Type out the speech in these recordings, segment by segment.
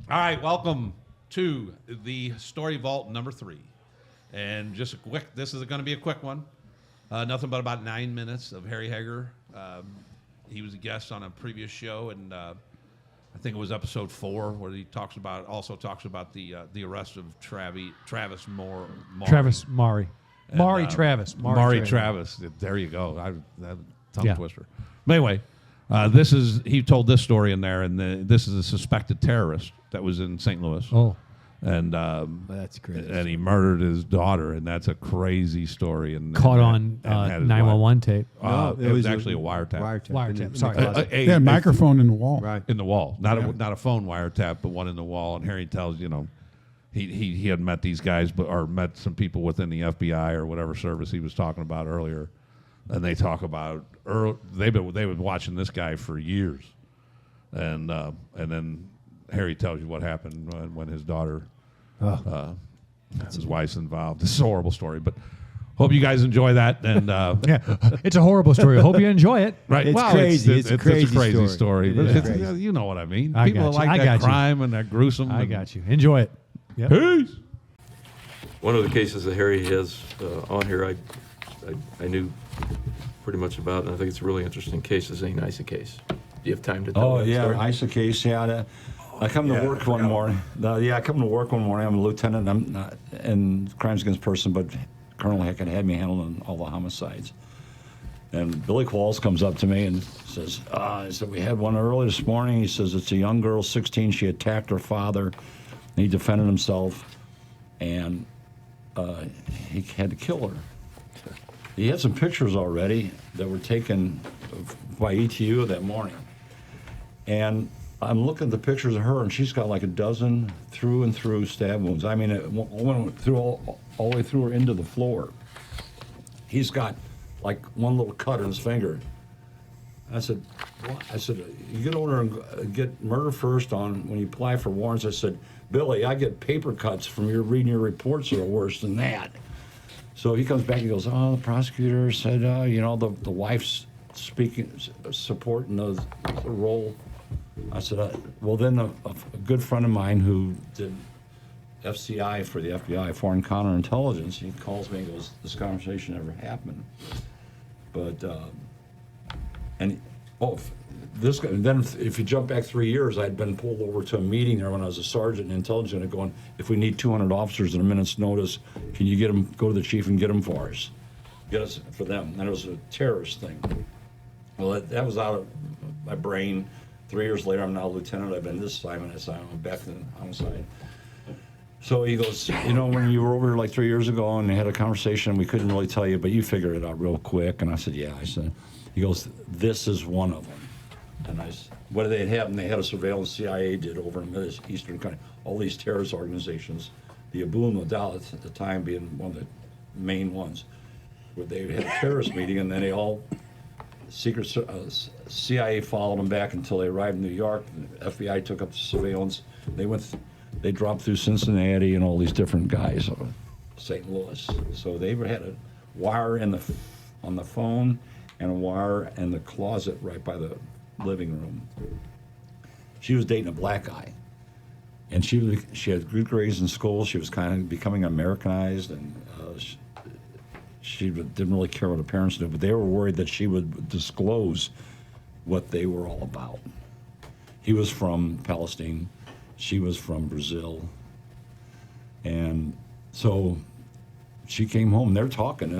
All right, welcome to the Story Vault number 3. And just a quick, this is going to be a quick one. Nothing but about 9 minutes of Harry Hegger. He was a guest on a previous show, and I think it was episode 4, where he talks about the arrest of Travis Moore. Travis Maury. And, Maury Travis. Maury Travis. There you go. That tongue twister. But anyway, he told this story in there, and this is a suspected terrorist that was in St. Louis. Oh. And that's crazy. And he murdered his daughter, and that's a crazy story. And caught on 911 tape. It was actually a wiretap. Wiretap. Sorry. A microphone in the wall. Right. In the wall, not a phone wiretap, but one in the wall. And Harry tells he had met these guys, or met some people within the FBI or whatever service he was talking about earlier, and they talk about they've been watching this guy for years, and then Harry tells you what happened when his daughter, his wife's involved. This is a horrible story, but hope you guys enjoy that. And it's a horrible story. I hope you enjoy it. Right? It's crazy. It's a crazy story. It But is it's, crazy. you know what I mean. I People got you. like I that got you. crime and that gruesome. I got you. Enjoy it. Yep. Peace. One of the cases that Harry has on here, I knew pretty much about, and I think it's a really interesting case. Is the NISA case. Do you have time to tell that story? ISA case. Yeah, I come to work one morning. I come to work one morning. I'm a lieutenant. I'm not in crimes against person, but Colonel Hegger had me handling all the homicides. And Billy Qualls comes up to me and says, he said, we had one early this morning. He says, it's a young girl, 16. She attacked her father. He defended himself, and he had to kill her. He had some pictures already that were taken by ETU that morning. And I'm looking at the pictures of her, and she's got like a dozen through and through stab wounds. I mean, it went through all the way through her into the floor. He's got like one little cut in his finger. I said, what? I said, you get over and get murder first on when you apply for warrants. I said, Billy, I get paper cuts from your reading your reports that are worse than that. So he comes back and goes, the prosecutor said, the wife's supporting the role. I said, well, then a good friend of mine who did FCI for the FBI, Foreign Counterintelligence, he calls me and goes, this conversation never happened. But, this guy, then if you jump back 3 years, I'd been pulled over to a meeting there when I was a sergeant in intelligence and going, if we need 200 officers in a minute's notice, can you go to the chief and get them for us? Get us for them. And it was a terrorist thing. Well, that was out of my brain. 3 years later, I'm now a lieutenant. I've been this assignment. I'm back in homicide. So he goes, when you were over here like 3 years ago and they had a conversation, we couldn't really tell you, but you figured it out real quick. And I said, yeah. He goes, this is one of them. And I said, what did they have? And they had a surveillance CIA did over in the Eastern country, all these terrorist organizations. The Abu Nidal at the time being one of the main ones, where they had a terrorist meeting, and then they all secret CIA followed them back until they arrived in New York. The FBI took up the surveillance. They dropped through Cincinnati and all these different guys, St. Louis. So they had a wire on the phone and a wire in the closet right by the living room. She was dating a black guy, and she had good grades in school. She was kind of becoming Americanized, and she didn't really care what her parents did, but they were worried that she would disclose what they were all about. He was from Palestine, she was from Brazil, and so she came home. They're talking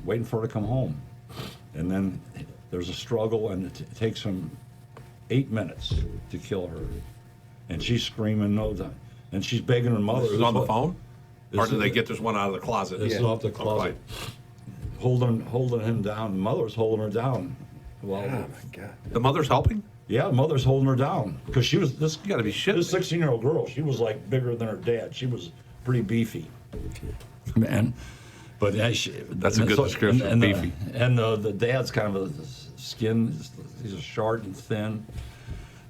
waiting for her to come home, and then there's a struggle, and it takes him 8 minutes to kill her, and she's screaming no time, and she's begging her mother. This is on the phone? Or did they get this one out of the closet? This is off the closet. Holding him down. The mother's holding her down. Well, oh my God. The mother's helping? Yeah, the mother's holding her down because she was this. You got to be shitting. This 16-year-old girl. She was like bigger than her dad. She was pretty beefy, man. But that's a good description. And beefy. The dad's kind of skin. He's short and thin.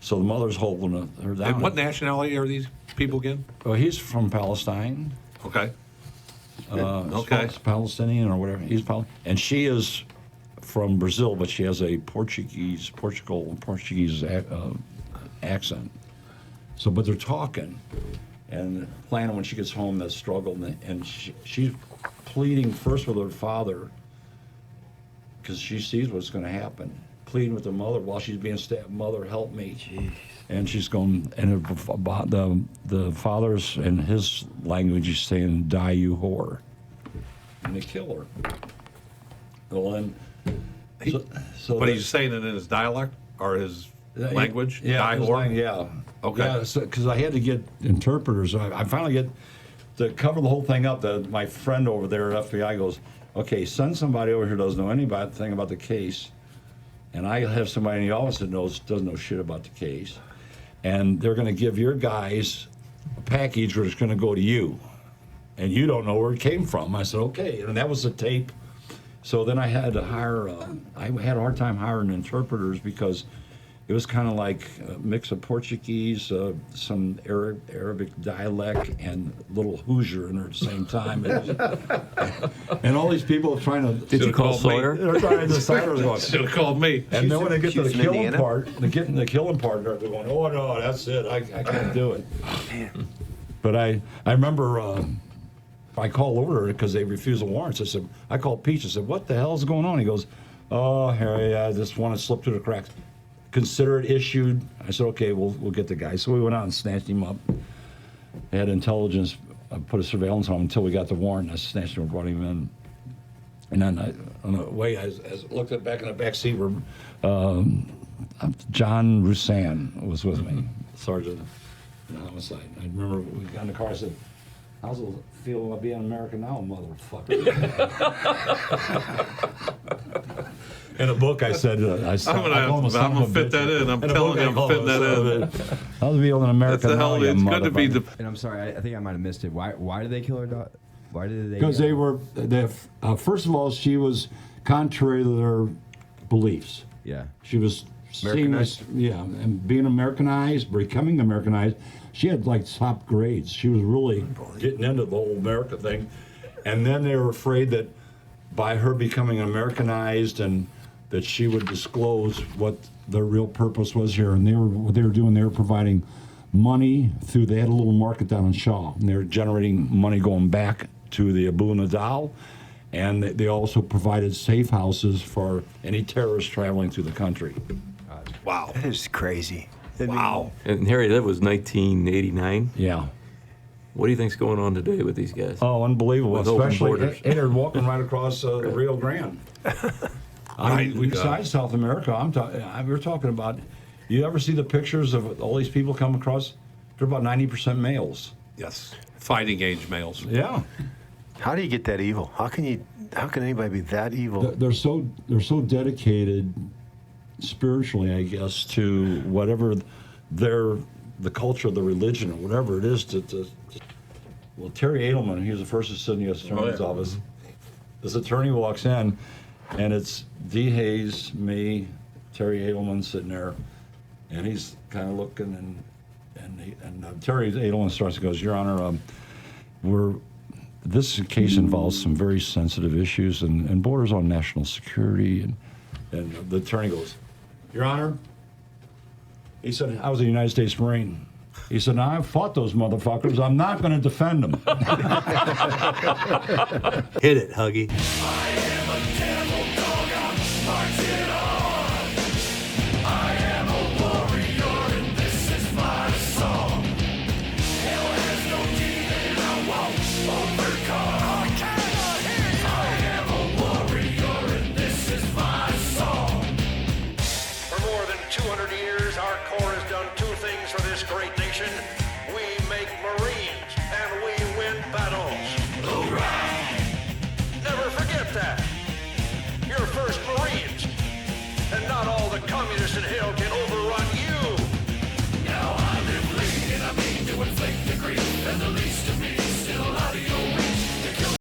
So the mother's holding her down. And what nationality are these people again? Well, he's from Palestine. Okay. Okay. Palestinian or whatever. And she is from Brazil, but she has a Portuguese accent. So, but they're talking and planning when she gets home that struggle, and she's pleading first with her father because she sees what's going to happen. Pleading with the mother while she's being stabbed. Mother, help me. Jeez. And she's going, and the father's in his language, he's saying, "Die, you whore," and they kill her. Well, then, But he's saying it in his dialect or his language? Yeah, Die his whore? yeah. Okay. Yeah, because I had to get interpreters. I finally get to cover the whole thing up. My friend over there at FBI goes, "Okay, send somebody over here who doesn't know anything about the case." And I have somebody in the office that doesn't know shit about the case. And they're going to give your guys a package where it's going to go to you. And you don't know where it came from. I said, okay. And that was the tape. So then I had to hire, I had a hard time hiring interpreters because it was kind of like a mix of Portuguese, some Arabic dialect, and a little Hoosier in there at the same time. And all these people are trying to... Did you call Sawyer? They're trying to decide what's going on. Should have called me. And then when they get to the She's in killing Indiana? part, the killing part, they're going, "Oh no, that's it. I can't do it." Man. But I remember I called over because they refused the warrants. I called Peach. I said, "What the hell's going on?" He goes, "Oh, Harry, I just want to slip through the cracks. Consider it issued." I said, "Okay, we'll get the guy." So we went out and snatched him up. They had intelligence put a surveillance on him until we got the warrant. I snatched him and brought him in. And then on the way, I looked at back in the back seat where John Roussan was with me, sergeant in homicide. I remember we got in the car. I said, "How's it feel about being American now, motherfucker?" In a book, I said, I'm gonna fit that in. I'm telling you, I'm fitting that in. How's it feel in America That's the now, hell. you It's good to be motherfucker? the. And I'm sorry, I think I might have missed it. Why did they kill her daughter? Why did they? Because first of all, she was contrary to their beliefs. Yeah. She was seen as, and being Americanized, becoming Americanized. She had like top grades. She was really getting into the whole America thing. And then they were afraid that by her becoming Americanized and that she would disclose what their real purpose was here. And what they were providing money they had a little market down in Shaw, and they were generating money going back to the Abu Nadal. And they also provided safe houses for any terrorists traveling through the country. Wow. That is crazy. Wow. And Harry, that was 1989. Yeah. What do you think's going on today with these guys? Oh, unbelievable. With open Especially, borders. and they're walking right across the Rio Grande. I mean, besides South America, we're talking about, you ever see the pictures of all these people come across? They're about 90% males. Yes. Fighting age males. Yeah. How do you get that evil? How can anybody be that evil? They're so dedicated spiritually, I guess, to whatever the culture, the religion, or whatever it is. Well, Terry Edelman, he was the first assistant U.S. Attorney's office. This attorney walks in, and it's D. Hayes, me, Terry Edelman sitting there, and he's kind of looking, and Terry Edelman starts and goes, "Your Honor, this case involves some very sensitive issues and borders on national security." And the attorney goes, "Your Honor," he said, "I was a United States Marine." He said, "Now, I've fought those motherfuckers. I'm not going to defend them." Hit it, Huggy.